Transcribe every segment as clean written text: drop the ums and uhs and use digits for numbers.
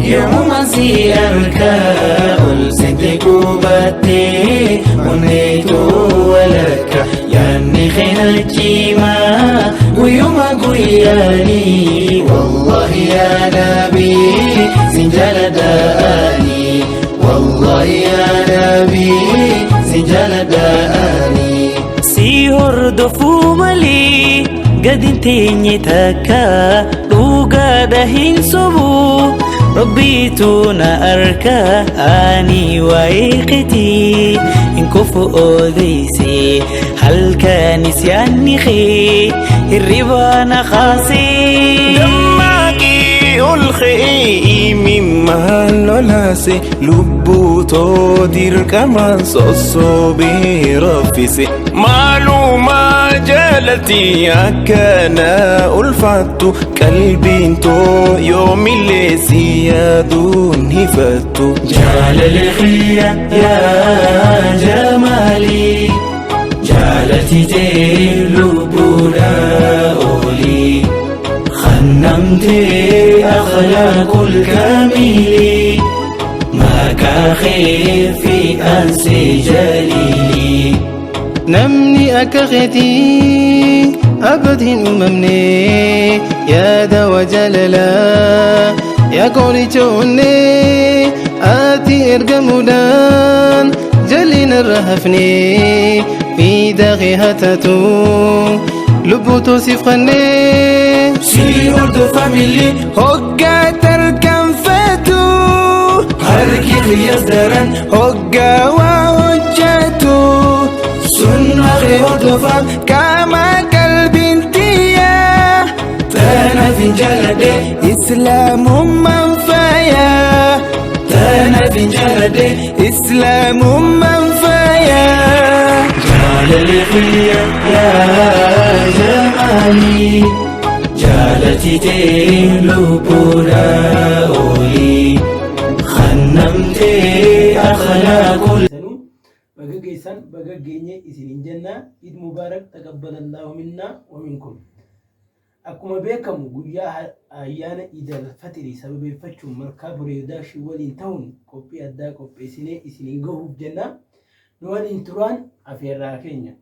يوم سيرك ألسنتك باتي ونيت ولك يعني خينك ما ويوم قياني والله يا نبي سنجل داني والله يا نبي سنجل داني سيهر دفو ملي قد انتيني تكا روغا دهين سبو ربيتونا أركا آني وإيقتي إن كفو أوديسي هل كان نسياني خي الربا خاصي دماغي الخي مما لولاسي لبوتو دير كمان صوصو بيرفسي معلومة جالتي أكنا ألفتو قلبي تو يوم اللي سيادون هفتو جال الخيا يا جمالي جالتي تلبونا أولي خنمتي أخلاق الكامل ما كاخير في أنسي جليلي نمني أكختي أبدين أممني يا دوا جللا يا قولي جوني آتي إرقمودان جلين الرهفني في داغي هتتو لبوتو سيفخني سي أردو فاميلي هوغا تركن فتو هركي خيزدرن هوغا وهجتو سنة أردو فام كما قلبي انتيا تانا في جلدي إسلام منفايا تانا في جلدي إسلام منفايا جال الخيا يا جمالي جالتي تلبونا أولي خنمتي أخلاق بقى بقى إسنين جنة إيد مبارك تقبل الله منا ومنكم أكما بيكم قويا أيانا إذا الفتري سبب فتشو مركب ريداش ولين تون كوبي أدا كوبي إسنين قهوب جنة نوالين تران أفير راكينيا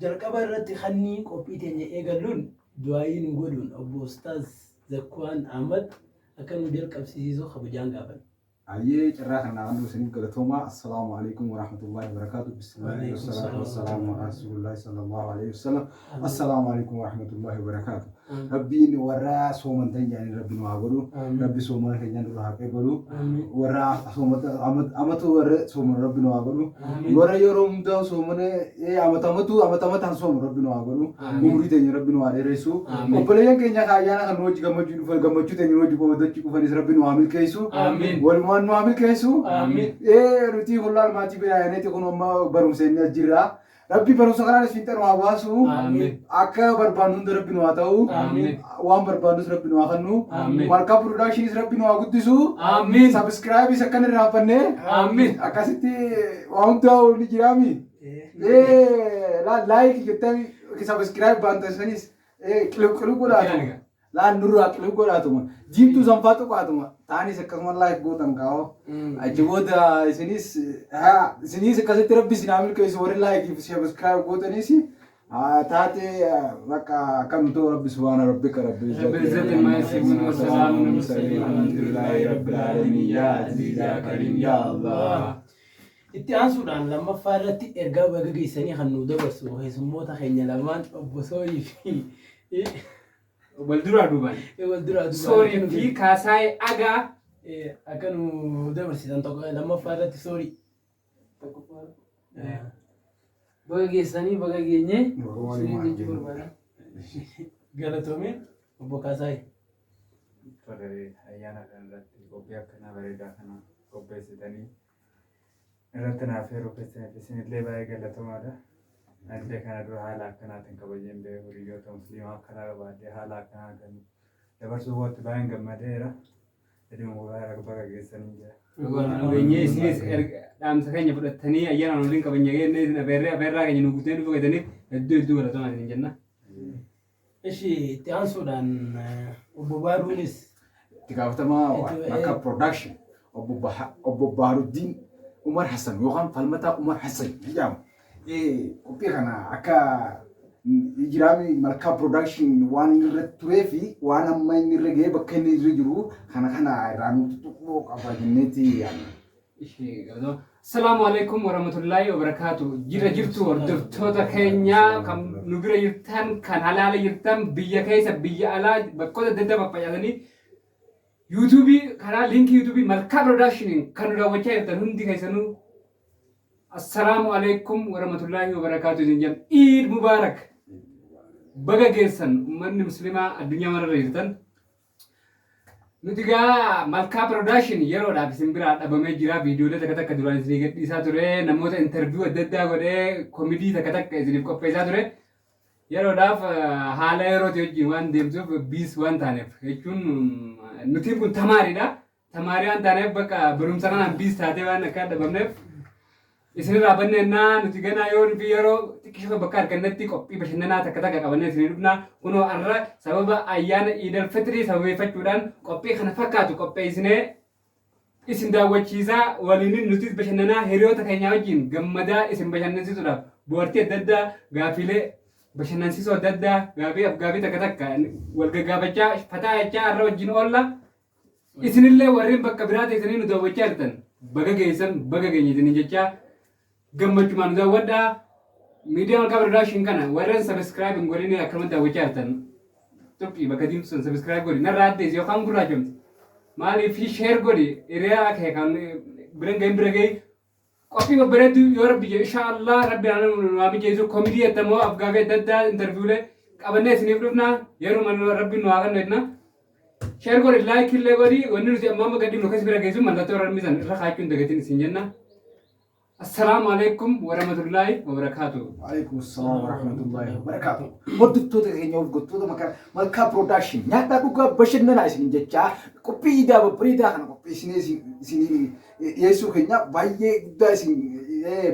جرقبا رتي خني كوبي تنيا إيغالون دعاين نقولون أبو أستاذ زكوان أحمد أكانو جرق أبسيزو خبجان قابل عليه جراحنا عنده سنين كلتهما. السلام عليكم ورحمة الله وبركاته. بسم الله والصلاة والسلام على رسول الله صلى الله عليه وسلم. السلام عليكم ورحمة الله وبركاته. ربي ورا سومن تنجاني ربي نوعبرو ربي سومن تنجاني روحك بلو ورا سومن أمت ورا سومن ربي نوعبرو ورا يوم ده سومن أمت هن سومن ربي نوعبرو موري تنجاني ربي نوعريسو وبليان كنيا خيانا خنوج كمجود فل كمجود تنجاني نوج بودج كفنيس ربي نوعمل كيسو والمان نوعمل كيسو رتي كلال ما تبي يعني تكون ما برمسين الجرا ربي برمس كلام سفينتر وعباسو أكا بربانون ربي نوعتاو وام بربانوس ربي نوعخنو ماركا برودكشنز ربي نوعقدسو سبسكرايب سكان الرافنة أكا ستي وام تاو نجرامي لا لايك كتامي كسبسكرايب بانتسنيس كلو كلاتو لا نورا كلو كلاتو جيم تو زنفاتو كاتو تاني سكسمان لايك بوتن كاو أجيبودا سنيس كاسة ربي سنعمل كيس وري لايك سبسكرايب بوتنيسي تاتي لك كم تو ربي سبحان ربك ربي العزة ما يصفون والسلام على المرسلين والحمد لله رب العالمين يا عزيز يا كريم يا الله. إتيان سودان لما فارتي إرجع بقى سني خنو دبرسو هي سموتها خيني لمان بسوي في والدرا دوبان والدرا دوبان سوري في كاساي أجا أكانوا دبرسي تنتقل لما فارتي سوري بقى سني بقى جيني قالتومي أبو كاساي فرري أيانا كان كوبيا كنا بريدا كنا كوبي سيداني رتنا فيرو بسنة اللي باي قالتهم هذا أدي كنا دو حالا كنا تنكبجين به وريجو تمسليم كنا بعد حالا كنا كن دبرسو هو تباين قمديرا jadi mau bayar kepada gesan aja. Banyak sih dalam sekanya pada tani aja orang lain kebanyakan ini berra kayaknya nungguin itu kayak tani itu lah tuh nanti jenna. إيش تيان سودان أبو باروnis تقافتما مكة برودكشن أبو بهارالدين عمر حسن يوخان فالمتا عمر حسن جام كوبي كنا أكا إجرامي ملكا برودكشن وان نرتوفي وانا ما نرجع بكني رجلو كنا رانو تطبق أبا جنتي يعني السلام عليكم ورحمة الله وبركاته. جرا جرتو وردفتوتا كينيا كم نبرة يرتان كان حلال يرتان بيا كيسا بيا علاج بكودا ددا بقيادني يوتيوبي كنا لينك يوتيوبي ملكا برودكشن كانوا راوجا يرتان هندي كيسانو. السلام عليكم ورحمة الله وبركاته. جنجان عيد مبارك. بغا جيسان من مسلمة الدنيا مرة يرتان. Nutiga Malka production yero da bisimbira da bame jira video da takata kaduran sini isa ture namota interview adda gode comedy takata sini ko pesa ture yero da hala yero te jiwan demzo bis wan tanef echun nuti kun tamari an tanef baka berum sana bis tate wan ka da bamne isini rabanne na nutiga na yor bi yero tikisho bakar kanati ko pi bashinna takata ka banne sini dubna kuno arra sababa ayana idal fitri sababe fachudan kopi khana fakatu kopi isin daawwachiisa waliin nuti bashannana hiriyoota keenya wajjin gammada isin bashannansiisuudhaaf boortii adda addaa gaafilee bashannansiisoo adda addaa gaafii takka wal gaggaafachaa fataayachaa irra wajjin oolla isinillee warreen bakka biraa teessanii nu daawwachaa jirtan baga geessan baga geenyitanii jechaa gammachumaan nu daawwadhaa miidiyaa Malkaa Production kana warreen subscribe hin godhine akkamitti daawwachaa jirtan Topi bakka diimtu sun subscribe godhi narraa addees yookaan gurraachomti maaliif fi share godhi hiriyaa kee kan bira gahee qophii babbareedu yoo rabbi jedhe inshaallah rabbi waa mijeessu komedii ettamoo afgaafii adda addaa interviewlee qabannee isiniif dhufna yeroo rabbi nu haa kennu jedhna share godhi like illee godhi wanni nuti amma gadi nu kas bira geessu mallattoo rammisan irra kaachuun dagatiin isin jenna. السلام عليكم ورحمة الله وبركاته. عليكم السلام ورحمة الله وبركاته. ودكتور تغني ودكتور مكان ملكا برودكشن. نحن بقى بشرنا ناس نجتة كوبي دا ببريدا خنا كوبي سني يسوع كنيا باية دا سن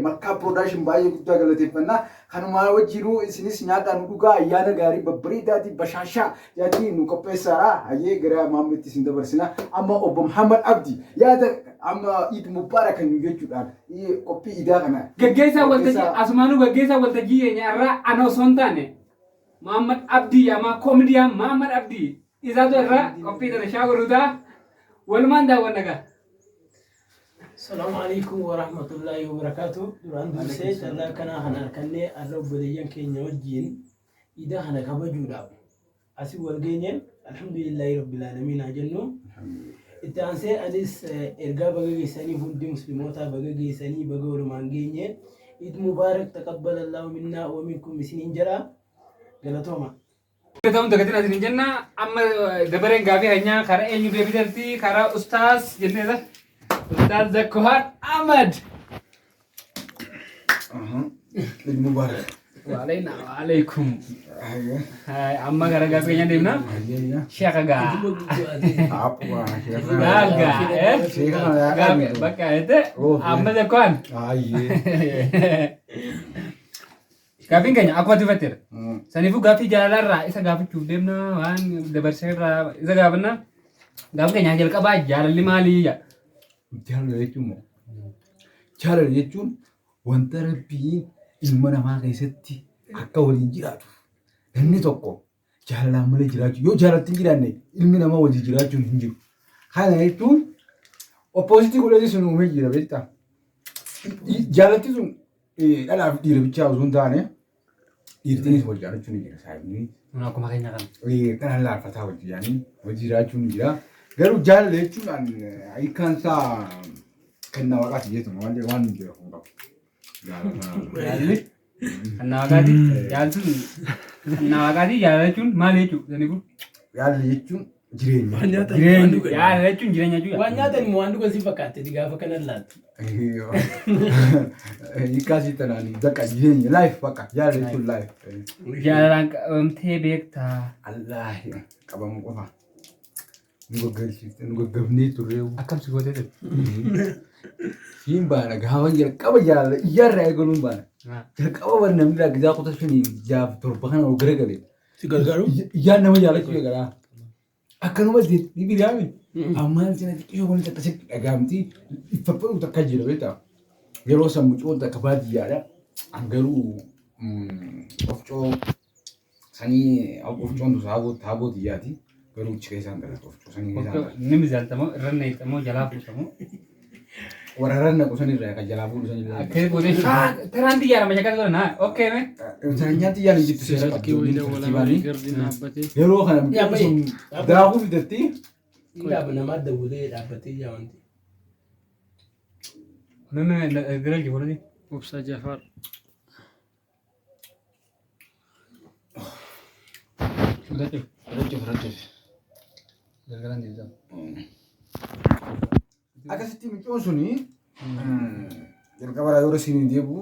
ملكا برودكشن باية دا قالت فينا خنا ما وجيرو سني سنياتا نقولها يانا غاري ببريدا دي بشاشة يعني نكوبي سارا هاي غير ما متى برسنا أما أبو محمد عبدي يا دا أما عيد مبارك نيجي kopi ida kana gaggeessa waltajii asmaanu gaggeessa waltajii irraa ana osoo hin taane Muhammad Abdi ama komediyaa Muhammad Abdi isaatu irraa qophii tana shaagoruutaa walumaan daawwannagaa. السلام عليكم ورحمة الله وبركاته. duraan dursee callaa kana hanarkannee arra obboleeyyan keenya wajjin ida hana kabajuudhaaf asii wal geenyeen alhamdulillahi rabbil aalamiin haa jennu. Ittaansee anis ergaa baga geessanii hundi musliimoota baga geessanii baga walumaan geenye Eid Mubarak taqabbalallahu minna wa minkum isiniin jedha galatooma. Ta'uun dagatiin asiin jenna amma dabareen gaafii heenyaa karaa eenyu deebisalti karaa ustaas jenneedha. Ustaas Zakkohaat Ahmad. Eid Mubarak. Waalaikum. Amma gara gaafii heenyaa deemna. Sheekha Apa? Gaga, bakka itu, amma Zakkohaan. Gaaffiin keenya akkuma tifateera. Saniifuu gaaffii jaalalaa isa gaafachuuf deemna waan dabarseerraa isa gaafanna. Gaaffii keenya jalqabaa jaalalli maalii jedha? Jaalala jechuun wanta rabbiin ilma namaa keessatti akka waliin jiraatu. Namni tokko jaalalaan malee jiraachuu yoo jaalatti hin jiraanne ilmi namaa waliin jiraachuun hin jiru. Kana jechuun oppoositii godhati sun uumee jira beektaa. Jaalatti sun dhalaaf dhiira bichaa osoo hin taane dhiirtiinis wal jaalachuun ni jira saayibni. Akkuma keenya kana. Kana laaffataa wal jaanii wal jiraachuun ni jira. Garuu jaalala jechuudhaan hiikkaan isaa kennaa waaqaati jechuudha waan hin jiru kun qabu. Jaalalli kennaa waaqaati jaalatuun kennaa waaqaati jaalachuun maal jechuudha? Jaalala jechuun jireenya. Jaalala jechuun jireenya jechuudha. Waan nyaatan waan dhugan si fakkaate gaafa kanan laatu. Hiikkaasii tanaan bakka jireenya laayif bakka jaalala jechuun laayif. Jaalalaan qabamtee beektaa. Allaahi qabamu qofa. Nu gaggabnee turre. Akkam si gootee ture? Siin baana gaafa jalqaba jaalala iyyaarraa eegaluun baana. Jalqaba bara namni raggizaa kutaa shanii jaaf torba kana ol gara galee. Si gargaaru? Iyyaan nama jaalachuu eegalaa. Akkanuma ni biraami. Ammaan sana xiqqoo walitti akkasitti dhagaamti iffaffalu takka jira beektaa. Yeroo sammuu coota akka baadiyyaadha. Garuu qofcoo sanii qofcoon taabotiyyaati. Garuu achi keessaan dhalata qofcoo sanii keessaan. Inni mizaaltamoo irra neexamoo jalaa buusamoo. Waraaraan naqu sanirraa kan jalaa fuudhu sanirraa. Akkasii boodee taraan xiyyaara mashaqaa tola naa okkee mee. Nyaata xiyyaara jirtu seera qabdu. Yeroo kana sun daakuu fidatti. Dhaaba namaa dawwalee dhaabbatee jaamanti. Mee gara jibuurati. Obsa Jafar. Fudhachuu. Fudhachuu. Gargaaraan deebisaa. Akkasitti micoon suni jalqaba yeroo isin deebi'u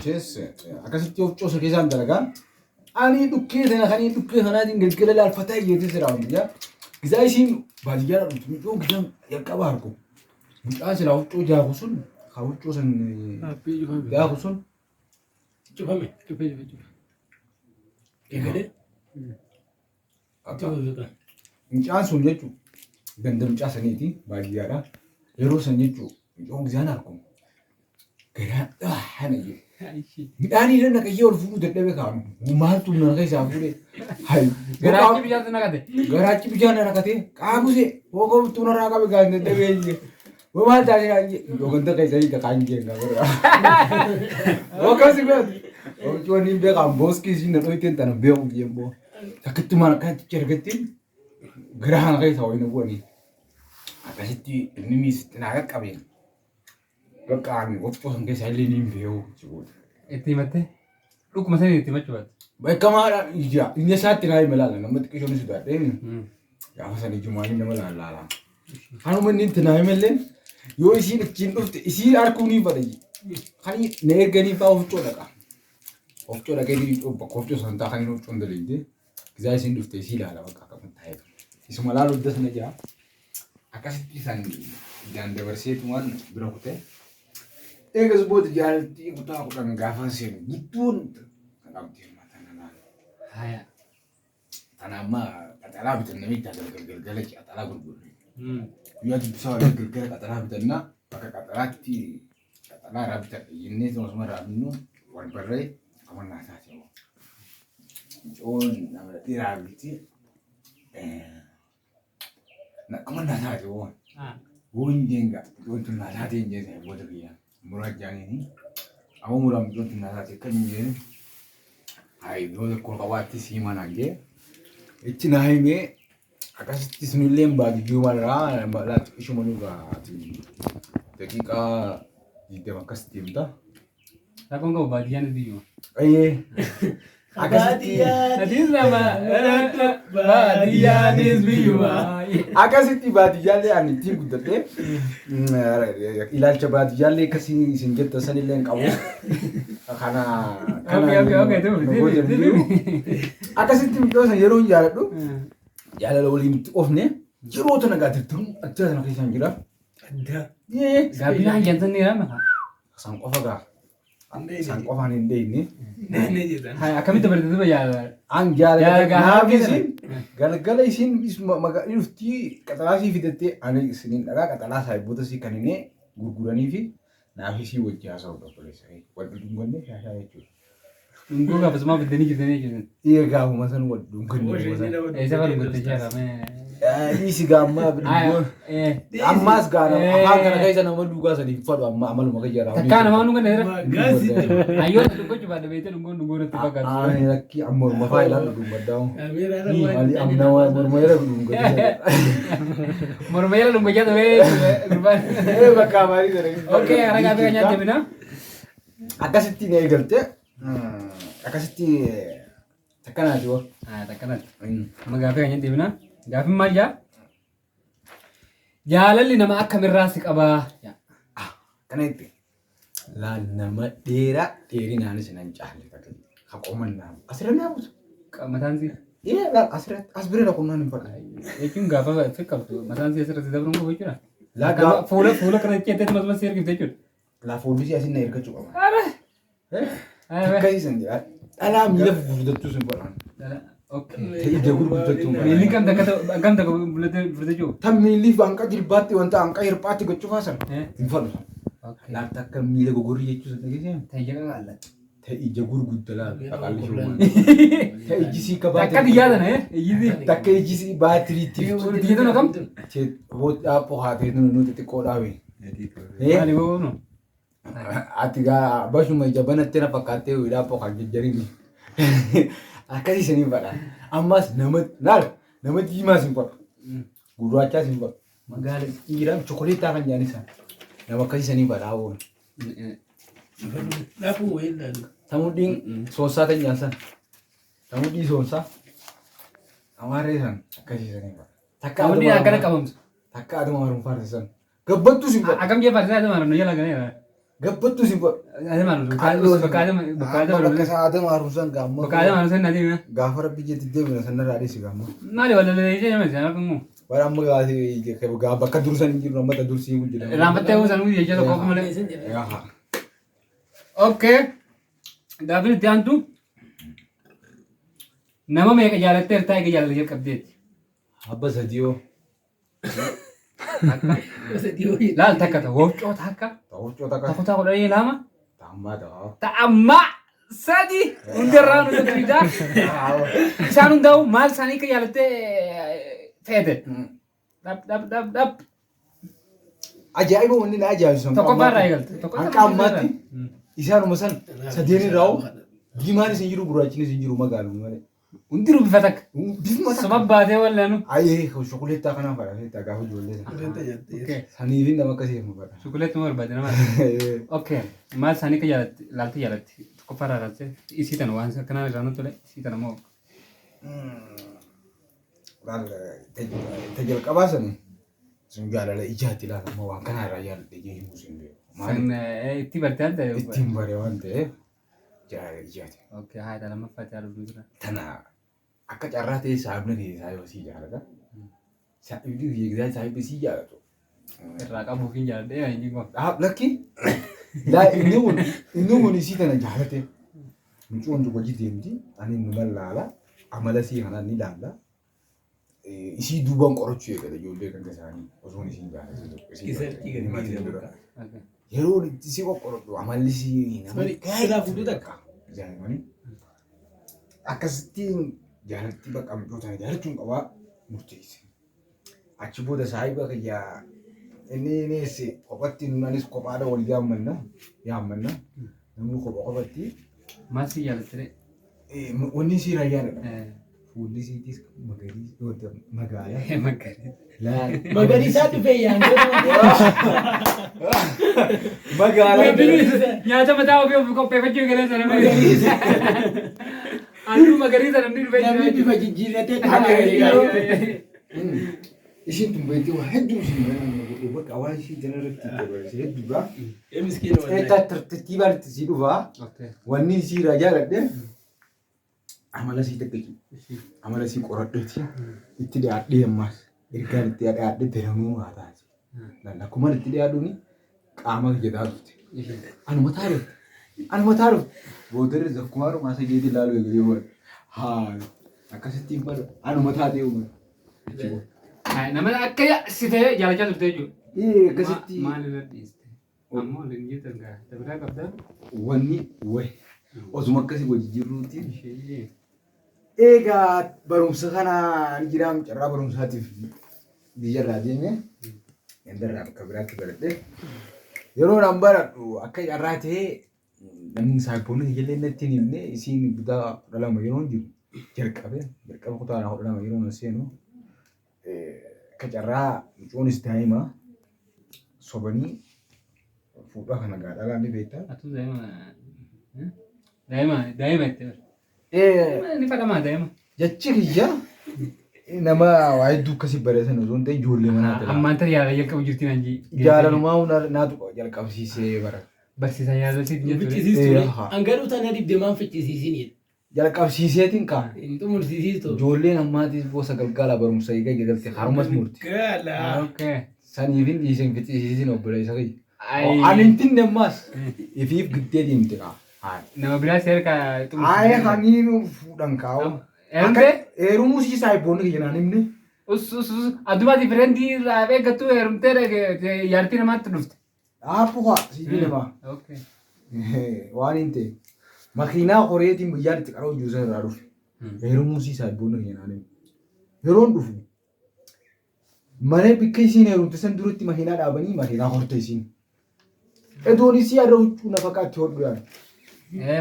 jees akkasitti of coosa keessaan dalagaan ani dhukkee sana kan dhukkee sanaatiin galgala laalfataa iyyeetii sirraa hundiyaa gizaa isiin baadiyyaa dhuftu micoon gizaan jalqaba argu mucaa silaa huccoo jaaku sun haa huccoo san jaaku sun Cufame. Cufe. Eegalee. mucaan sun jechuun ganda mucaa saniiti baadiyyaadha yeroo san jechuun micoon gizaan argu garaa hana jedhu. Midhaanii irra naqayyee ol fuudhuu dadhabee kaa'amu. Maaltu nama keessaa fuudhee? Garaachi bishaan naqate. Garaachi bishaan naqatee qaabusee hooqa bittuu narraa qabe gaan dadhabee iyyee. Maal taasise iyyee yookaan takka isa hiika kaan jee nga godha. Hooqas gooti. Hooqoon hin beekamu booskii isiin na dhohiteen tana beeku jemmoo. Takkatti maal akkatti ergattiin garaa hana keessaa wayina bu'anii. Akkasitti inni miisitti naa qaqqabeen. Bakka waktu san keessa illee ni beeku jechuudha. Itti himatte dhuguma sanii itti himachuu baate. Bakka maadha ija inni isaatti naa himalaala namatti qishoon si daadhee gaafa sanii jumaanii nama laalaala. Hanuma inni itti naa himalleen yoo isiin ittiin dhufte isiin harkuu ni fadha kan na erganii fa'aa ofcoo dhaqa. Ofcoo dhaqee ni bakka ofcoo san ta'a kan inni ofcoon daleeyde gizaa isiin dhufte isii ilaala bakka akkamitti taa'eetu. Isuma laalu hidda sana jira. Akkasitti isaan ijaan dabarseetumaan bira kutee. Egaa booti jaalatti kutaa kudhan gaafa seenu gidduun qabdi matanaa. Haya. Kana amma qaxalaa bitan namicha galgala qaxalaa gurgurru. Guyyaa dubbisaa galgala qaxalaa bitannaa bakka qaxalaatti qaxalaa irraa bitan jennee osuma irraa binnu wal barree qabannaa taasisa. Micoon nama dhiiraa biti qabannaa taasisa woon. Woon jeenga wanti naa taatee hin jeesee booda biyyaa. Murajjaanii amma muramu jooti na taate kan hin hai dole ko qabaatti siimanaa jee itti na himee akkasitti sunillee baadiyyuu malraa laatti ishuma dhugaati daqiiqaa 20 akkas deemta. Rakkoon qabu baadiyyaan biyyuma. Baadiyyaanis nama baadiyyaanis biyyuma. Akkasitti baadiyyaallee ani ittiin guddadhee ilaalcha baadiyyaallee akkasii isin jetta sanillee hin qabu. Akkasitti miidhoo san yeroo hin jaaladhu jaalala waliin itti ofne yeroo tana gaatirtuun adda sana keessaan jira. Gaabinaan jantanni jedhama. San qofa gaa. San qofaan hin deeyne. Akkamitti barreeffatu bayyada? An jaalala naafisiin galgala isiin dhuftii qaxalaasii fidattee ani isiniin dhagaa qaxalaa saayiboota isii kan inni gurguranii fi naafisii wajji haasa'u qopheessa. Wal dhungannee shaashaa jechuudha. Dhungoo gaafasumaa biddanii jirtanii jiran. Dhiira gaafuma san wal dhungannee. Isa bara guddee jaalame. Dhiisi gaammaa dhungoo. Ammaas gaana afaan kana keessa nama dhugaa sanii fadhu amma amaluma kan jira. Takkaa namaa dhungan dheera. Ayyoota dhungoo baadha beekte dhungoon dhungoo irratti fakkaatu. Ani lakkii amma orma faa ilaalu dhungaddaa'u. Mali amna waa morma yera dhungaddaa'u. Morma yera dhungaddaa'u ta'ee. Bakka maalii dha. Okkee ragaa bira nyaate bina. Akkasitti ni eegalte. Akkasitti takkanaati woo. Takkanaati. Amma gaafii kan nyaate bina. Gaafiin maal jaa? Jaalalli nama akkamirraa si qabaa? Kana itti laal nama dheeraa dheerinaanis nan caalle takkatti haqoomannaa asirra naamutu. Mataan si? Laal asirratti as bira dhaqumnaan hin faqa. Jechuun gaafa fi qabdu mataan si asirratti dabruun qabu jechuudha. Fuula kana ceeteetti masumas si ergifte jechuudha. Laa fuulli asii na ergachuu qaba. Akkasiisan jedhaa dhalaa miila fufurdattuu sin godhan. ija gurguddachuu Miilli kam takka bulatee jiru. tan miilli hanqa jilbaatti wanta hanqa hirphaatti gochuufaa sana hin fadhu. Laata akka miila gogorrii jechuun dhageessee Tajaajila gaallatti. ta'e ija gurguddaa laata dhaqaalli shoomaan ta'e iji sii Takka qabaate biyyaa sana iyyiti. takka iji sii baatiriitti Biyya sana kam? hodhaa pohaatee nuti xiqqoo dhaabe. Maali goonu? Ati gaa bashuma ija banatti na fakkaattee hidhaa pohaa jajjariin akkasii saniin fadha. Ammas nama diimaas hin fadhu. Gurraachaas hin fadhu. Magaala dhiiraan chokoliitaa kan jedhan isaan. Nama akkasii saniin fadhaa oolu. Laafuu wayii ilaalu. Tamuudhiin soonsaa ta'e nyaasan. Tamuudhii soonsaa. Amaaree san akkasii saniin fadha. Tamuudhiin akkana qabamtu. Takka adama haruun faarsisan. Gabbattus hin fadhu. Akkam jee faarsisaa adama haruun jala ganeera. Gabbattus hin fadhu. Adama haruun bakka Bakka isaa adama haruun san gaamma. adama haruun sana deema. Gaafa rabbi jetti deemina sanarraa dhiisi gaamma. Maali walalee ijee namatti sana argamu. Bara amma gaafii bakka dursan hin jiru amma dursii hin jiru. Raamfattee uusan uyyee ijee tokko malee. Okay. Gaafin itti aantu nama meeqa jaalattee hirtaa eega jaalala jalqabdeetti. Abba sadiyoo. Laal takka ta'u wofcoo takka. Ta'uuccoo takka. Tokko ta'u kudhanii lama. Ta'ammaa ta'a. Ta'ammaa sadi hundarraa nu dubbiidha. Isaan hundaa'u maal isaanii akka jaalattee feete. Dhab. Ajaa'iba wanni na ajaa'ibsiisan. Tokkoffaarraa eegalte. Hanqa ammaatti isaanuma san sadeen irraa diimaan isin jiru gurraachin isin jiru magaaluma malee. Hundiru bifa takka. Bifuma takka. Sabab baatee wallaanu. Ayee shokoleettaa kanaan fadha gaafa ijoollee sana. Saniifin nama akkasii hin fadha. Shukuleetti moo barbaade nama. Okay. Maal isaanii akka jaalatti laaltee jaalatti tokkoffaarraa laaltee isii tana waan akkanaa irraa nutti tole isii tana moo. Tajalqabaa sani sun jaalala ijaatti ilaalama waan kanaa irraa jaaladhe jee himuu sin beeku. San itti bartee adda. Ittiin bare waan ta'eef jaalala ijaatti. Okay. Haayita lammaffaa jaalatu jira. Tana akka carraa ta'e saabna keessaa yoo sii jaalata. Saabni fiigdaa saabni sii jaalatu. Irraa qabuufiin jaaladhee hin jiru. Lakki laa inni kun isii tana jaalate. Mucoon tokko jiteemti ani nu laala amala sii kanaan ni laalla. Isii duubaan qorachuu eegale ijoollee kan isaanii osoon isiin jaalate. Yeroo itti si qoqqoradhu amalli sii nama gaa'elaa fuudhu takka. Akkasittiin jaalatti bakka miidhootaan jaalachuun qabaa murteesse. Achi booda saayiba kiyyaa inni neesse kophatti nunanis kophaadha wal yaammanna namni kophatti. Maal si jaalattee? Wanni sii raayyaadha. Fuulli siitis magaalaa. Magariisaa dhufee Magaalaa. Nyaata mataa ofii qopheeffachuu galee sana magariisa. Halluu magariisa namni dhufee namni bifa jijjiirratee Ishiin tun beektii waa hedduu isin bakka waan ishii jala irratti dabalase hedduudha. miskiina Eetaa tartiibaan itti sii dhufaa. Wanni isii jaaladhe amala sii takkaki. Amala sii qoradheeti. Itti dhiyaadhee ammaas ergaan itti dhiyaadhee daranuu haa taate. Akkuma itti dhiyaadhuuni qaama jedhaa dhufte. Anuma taa'uuf boodarri zakkumaaruu maasa geetii ilaaluu eegalee haa akkasittiin bada anuma taatee uumama. Nama akka sitee jaalachaa turte jechuudha. Akkasitti Maal irra dhiiste? Ammoo leenjii tangaa dabalaa qabdaa? wanni wayi osuma akkasii wajji jirruutiin eegaa barumsa kana jiraam carraa barumsaatiif biyyarraa deeme gandarraa bakka biraatti baradhe yeroo naan baradhu akka carraa ta'ee namni saayiphoonni ijoollee natti hin himne isiin kutaa dhalama yeroo jiru jalqaba kutaa dhalama yeroo seenu akka carraa mucoonis daa'ima sobanii fuudhaa kana gaadhaa ni beektaa. Atu daa'ima itti bara. Ni fadhamaa daa'ima. Jechi kiyya nama waa hedduu akkasii bareesan osoo hin ta'in ijoollee manaa ta'e. Ammaan tana yaala jalqabu jirti naan jii. Jaalalumaa naatu jalqabsiisee bara. Barsiisaa yaala siit jettu. ficcisiistuu hangaduu tana dibde maan ficcisiisinidha. Jalqabsiiseetiin kaa. Hin xumursiisiistu. Ijoolleen ammaatiif gosa galgala barumsa eegaa jedhamte harumas murti. Gaala. Okay. Saniifin dhiiseen ficcisiisin obboleessa kiyya. Ani hin tinne ammaas ifiif giddee deemte kaa. Nama biraa seera Aye haniin fuudhan kaa'u. Heerumtee? Heerumuu si saayiboonni kiyyanaan himne. Addumatti firendii raabee gattuu heerumtee yaartii namaatti dhufte. Aapuha si jedhama. Waan hin ta'e. Makiinaa horeetiin biyyaan itti qaroo juusan irraa dhufe. Heerumuu si saayiboonni kiyyanaan himne. Yeroon dhufu. Mana bikka isiin heerumte san duratti makiinaa dhaabanii makiinaa horte isiin. Edoon isii irra huccuu nafa qaatti hodhu yaadu.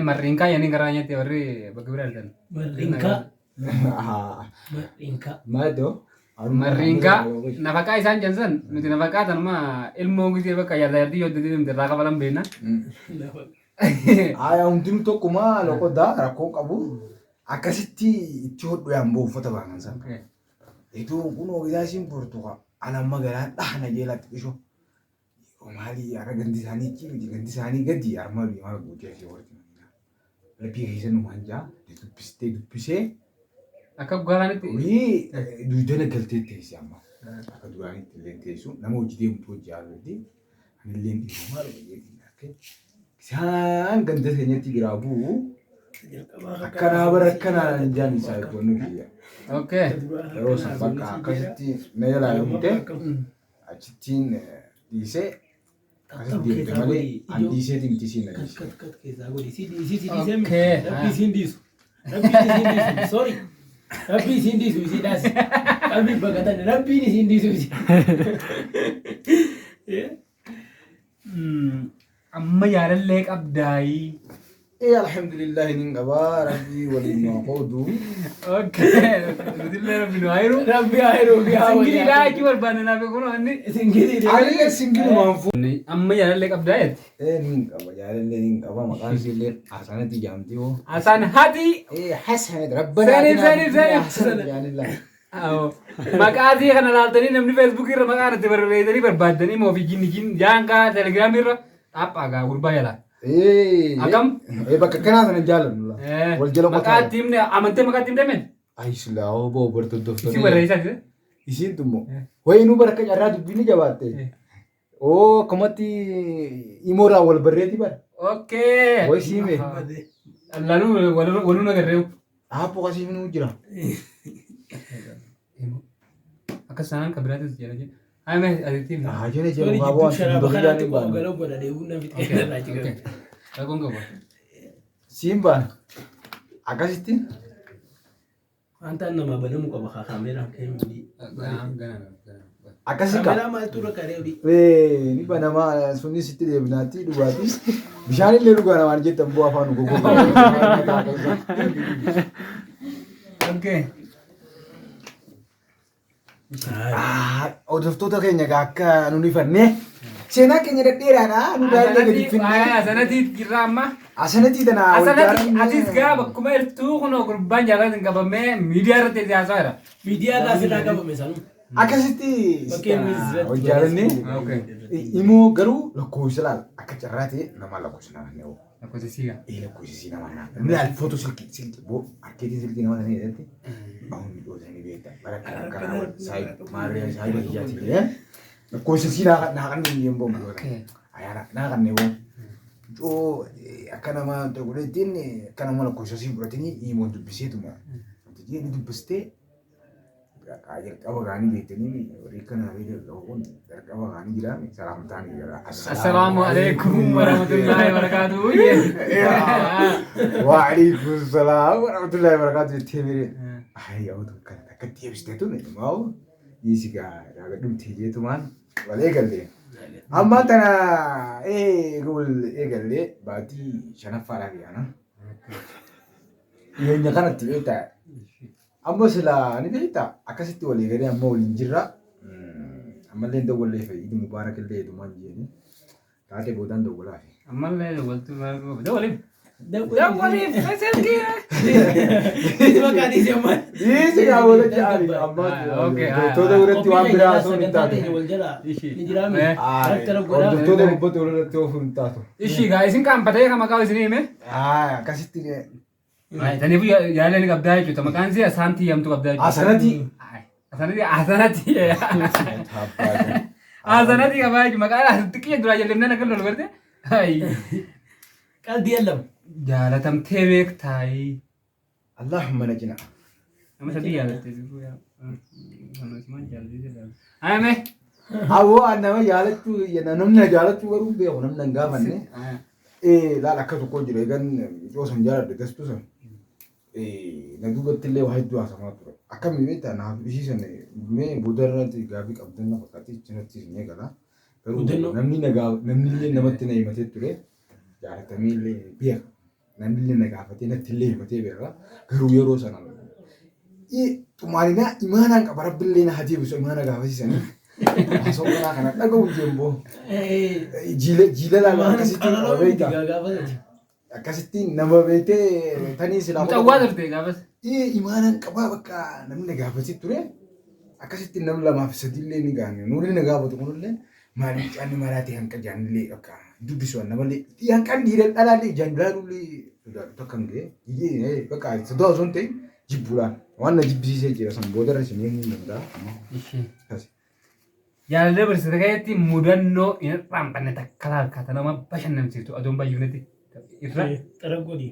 Marrinkaa yaanii garaa nyaatti warri bakka biraa argan. Marrinkaa. Maadoo. Marrinkaa nafaqaa isaan jensan nuti nafaqaa tanuma ilmoo gisee bakka yaadii yoo deddeemte irraa qabalan beekna. Hundinuu tokkuma loqodaa rakkoo qabu akkasitti itti hodhu yaan boo uffata baanan san. Iddoo kun ogisaa isiin portuqa alamma garaa dhahna jeelatti dhishoo. Maali ara ganti isaanii miti ganti isaanii gadi armaa bimaa guutee fi warti labbii keessa nu manjaa dubbisee akka gaaraanitti duudana galtee teessi amma akka duraanitti illee teessu nama hojii deemtu hojii haarratti anillee dhiibu maal fayyadinaa isaan ganda keenyatti giraabuu akkanaa bara akkanaa jaan isaa eeggannu biyya. Yeroo san bakka akkasitti na jalaa yommuu achittiin dhiisee asii deemte malee andiiseetiin itti siin Kat keessaa godhi. Rabbi isiin dhiisu. Sorry. Rabbi isiin dhiisu isiidhaas. Rabbi baqatan rabbiin isiin dhiisu. amma yaalallee qabdaayii. Alhamdulillah nin qabaa rabbii waliin maa qoodu. Nutillee rabbi nu haayiru. Rabbi haayiru. Singilii daakii barbaanne naaf kun wanni. Allee singilii waan fu. Amma yaalallee qabdaayetti. Nin qaba yaalallee nin qaba maqaan isiillee Hasanati jaamtii hoo. Hasan hati. Hasanati rabbanaa. Sani. Maqaatii kana laaltanii namni feesbuukii irra maqaa irratti barreessanii barbaaddanii moo fi jinni jaanqaa telegiraamii irra dhaaphaa gaa gurbaa jalaa. Akam? Bakka kanaa sana jaalannu wal jala qotaa. Maqaatti himne amantee maqaatti himne men? Ayislaa boo bartoottooftanii. Isin barreessaati? Isin tummoo. Wayinuu baraka carraa dubbiin jabaatte. Akkumatti imoodhaa wal barreeti bara. Okay. Way siime. Allaanuu waluun agarreewu. Aappoo kasii minuu jira. Akka sanaan kan biraatis jira jechuudha. Aime aditiin. Jene jene baaboo Sharaba kanaatti qoogala godha deebiin namni irraa jiru. Rakkoon qabu. Siimbaan akkasitti. Wanta nama banamu qaba kaameraan keenyuudhi. Akkasii qaba. Kaameraa maaltu rakkaree odhi? Ni banamaa sunni sitti deebinaatti dhugaatis bishaan illee dhugaa namaan jettan bu'aa afaan goggoogaa. Okay. Hordoftoota keenya akka nuti fannee seenaa keenya dhedheeraadha. Nu daandii gadi finnee. Asanatii jirra amma. Asanatii tanaa. Asanatii atis gaa bakkuma hirtuu kun gurbaan jaalatin qabamee miidiyaa irratti haasaa jira. Miidiyaa irraa sirraa qabame sanuu. Akkasitti hojjaalannee immoo garuu lakkoofsa laala akka carraa ta'e nama lakkoofsa nama ni oola. Lakkoofsisiiga. Lakkoofsisii nama naa. Milaal footoo silkii boo arkeetii silkii nama sana jedhatti bahuun miidhootanii beekta. Bara karaa saayi maarree saayi baay'aati jedhee lakkoofsisii naa kan inni yemmuu miidhoota. Ayaana naa kan neewoo. Joo akka nama ta'uudhaan akka nama lakkoofsisii fudhatanii himoo dubbiseetuma. Wanti dubbistee jalqaba gaanii beektanii warri kana kun jalqaba gaanii jiraame salaamtaan jira. Assalaamu alaikum warahmatullahi wabarakatuh. Wa alaikum salaam warahmatullahi wabarakatuh jettee mere. Yoo kan akka deebistee tun immoo isigaa dhumtee jeetumaan wal eegalle. Amma tana wal eegalle baatii shanaffaadhaaf yaana. Dhiyeenya kanatti beektaa. Amma sila ni beektaa akkasitti walii galee amma waliin jirra. Ammallee dawwallee fayyadu mubaarak illee hedumaan jedhanii taatee boodaan dawwalaa fi. Ammallee dawwaltuu dawwaliif. Dawwaliif fesilkii. Bakka adiis yommaa. Dhiisi gaawwala jaali amma hordoftoota biratti waan biraa osoo hin taate. Wal jala ni jiraame. Hordoftoota gubbatti wal irratti oofuu hin taatu. Ishii gaa isin qaanfatee kan maqaa isinii hime? Akkasitti Taniif yaalalli qabdaa jechuudha. Maqaan isii asaantii yamtu qabdaa jechuudha. Asanatii. Asanatii qabaa jechuudha. Maqaan xiqqee duraa jallemnee akka lolu garte. Qalbii allam. Jaalatamtee beektaayi. Allahumma najina. Nama sadii yaadatte jiru yaa. Manusimaan jaallatee jira. Ayame. Awoo nama jaalachuu namni jaalachuu garuu beeku namni hin gaafanne. Laala akka tokko jira eegan yoo san jaaladhe testu san. Na duubatti illee waa hedduu haasamaa ture. Akkami beektaa naaf ishiisan mee boodarratti gaaffii qabdan na fakkaatti cinaatti ni gala. Garuu namni illee namatti na himatee ture. Jaalatamee illee beeka. Namni illee na gaafatee natti illee himatee beeka. Garuu yeroo sana xumaarinaa imaanaan qaba rabbillee na hatee bisu imaana gaafasiisanii. Haasawaa kana dhaga'u jemboo. Jiila laala akkasitti nama beekee tanii silaa. Mucawwaa turte gaafas. Imaanaan qabaa bakka namni na gaafasii ture. Akkasitti nam lamaaf sadiillee ni gaane. Nuuni na gaafatu kunillee maaliif caanni maraatee hanqa jaanillee bakka dubbisu namallee hanqan dhiira dhalaallee jaanilaalullee takka hin ga'e. Bakka sodaa osoo hin ta'in jibbuudhaan waan na jibbisiisee jira san boodarra isin himuu danda'a. Jaalallee barsiisota keessatti mudannoo hin raambanne takka laalkaata nama bashannansiistu adoon baay'inatti irra. Xaragoodii.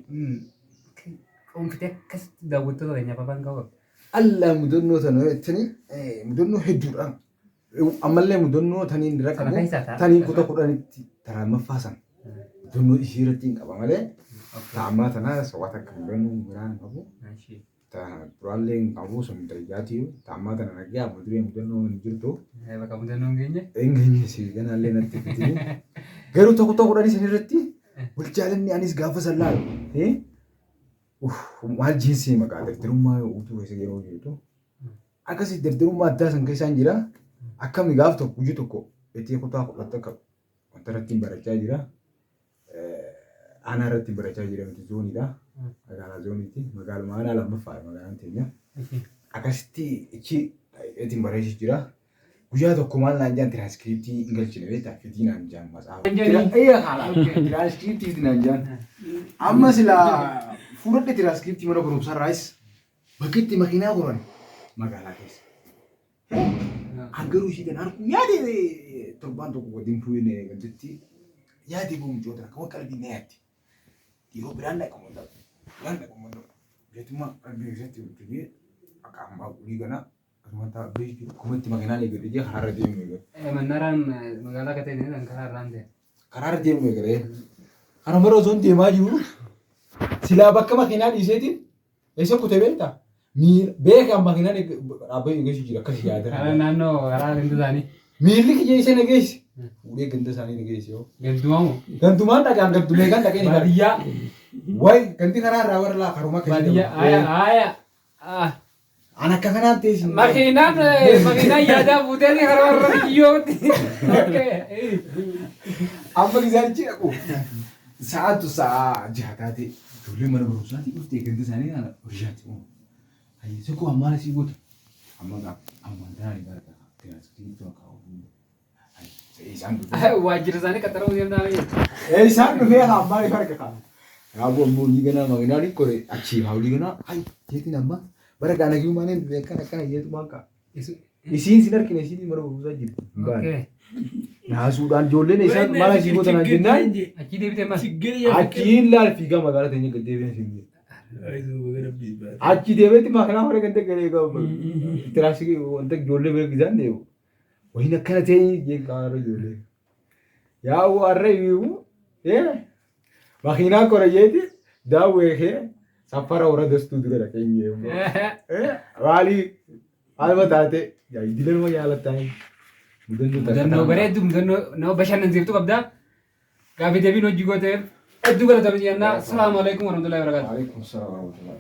Dhuunfitee akkasitti daawwattoota keenyaaf afaan qabu. Alla mudannoo sana jettanii mudannoo hedduudhaan ammallee mudannoo taniin dira qabu tanii kutaa kudhanitti taraamaffaasan mudannoo ishii irratti hin qaba malee ta'ammaa tanaa sawwaata akka mudannoo biraan qabu. Duraallee hin qabu sun darajaatii ta'ammaa tana nagaa muduree mudannoo hin jirtu. Bakka mudannoo hin geenye. Hin geenye si ganaallee natti fitini. Garuu tokko tokko kudhanii san irratti bulchaalinni anis gaafa sallaalu. Maal jinsii maqaa dardarummaa utuu keessa yeroo jirtu. Akkasii dardarummaa addaa san keessaan jira. Akkami gaaf tokko hojii tokko itti kutaa kudhatta qabu. Wanta irratti barachaa jira. Aanaa irratti barachaa jira miti zooniidha. Magaalaa zooniiti. Magaaluma aanaa lammaffaadha magaalaan teenya. Akkasitti ichi ittiin barachaa jira. Guyyaa tokko maal naan jaan tiraaskiriiptii hin galchine beektaa fitii naan jaan matsaafaa. Tiraaskiriiptii naan jaan. Amma silaa fuudhadhe tiraaskiriiptii mana barumsaa irraas bakki itti makiinaa goran magaalaa keessa. Hangaruu ishii kan harku yaade torbaan tokko waliin fuudhee gadditti yaade boomjoota akka qalbii na yaadde. Yeroo biraan dhaqamu danda'u. Jeetuma qalbii keessatti hojjetee akka ammaa gulii ganaa asumatti beeku jiru kumatti makiinaa eegale jee karaarra deemu eegale. Mannaaraan magaalaa akka ta'e kan karaarraan ta'e. Karaarra deemu eegale. Kana mara osoo hin deemaa jiru silaa bakka makiinaa dhiiseetiin eessa kutee beektaa? Beekaan makiinaan dhaabbatee eegeessu jira akkasii yaada. Karaa naannoo karaa ganda isaanii. Miilli kiyya isa nageessi. Fuudhee ganda isaanii nageessi yoo. Gantumamu. Gantumaan dhagaan gantumee kan dhaqee ni baadiyyaa. Wayi ganti karaa irraa warra laa karuma keessa. Baadiyyaa aya. An akka kanaan teessi. Makiinaan yaadaa fuutee karaa warra biyyootti. Amma gizaanichi dhaqu. Sa'aatu sa'a jaha taate ijoollee mana barumsaatti dhuftee ganda isaanii kana hojjaatti uumu. Seku ammaan asii gootu. Ammaan taa'anii barata. Tiraaskiriiptii akka isaan dhufee. Waajjira isaanii qaxaramuu deemnaa biyya. Isaan dhufee ammaan farqa qaba. Raaboo ammoo ni ganaa makiinaa ni kore achii haawulii ganaa ayi jeetiin amma bara gaanagiyyuu maaneen beekan akkana jeetu maan qaba. Isiin sin harkine isiin mana barumsaa jirti. Naasuudhaan ijoolleen isaan mana asii gootan jennaan. Achii deebitee maal? Achiin laal fiigaa magaalaa teenya gad deebiin siin achi deebiitti makiinaa hore ganda galee qabu. Tiraafikii wanta ijoollee bira gizaan deemu. Wayin akkana ta'e jeeqaara ijoollee. Yaa warra iyyuu makiinaa kora jeeti daawwee kee safara warra dastuu dura dhaqeenye. Maalii haaluma taate idilee nama yaalataa. Mudannoo bareedu mudannoo nama bashannansiiftu qabdaa. Gaaffii deebiin hojii gooteef hedduu galatamuu jennaa. Salaamu alaikum warahmatullahi wabarakatuh. Waalaikum salaam warahmatullahi.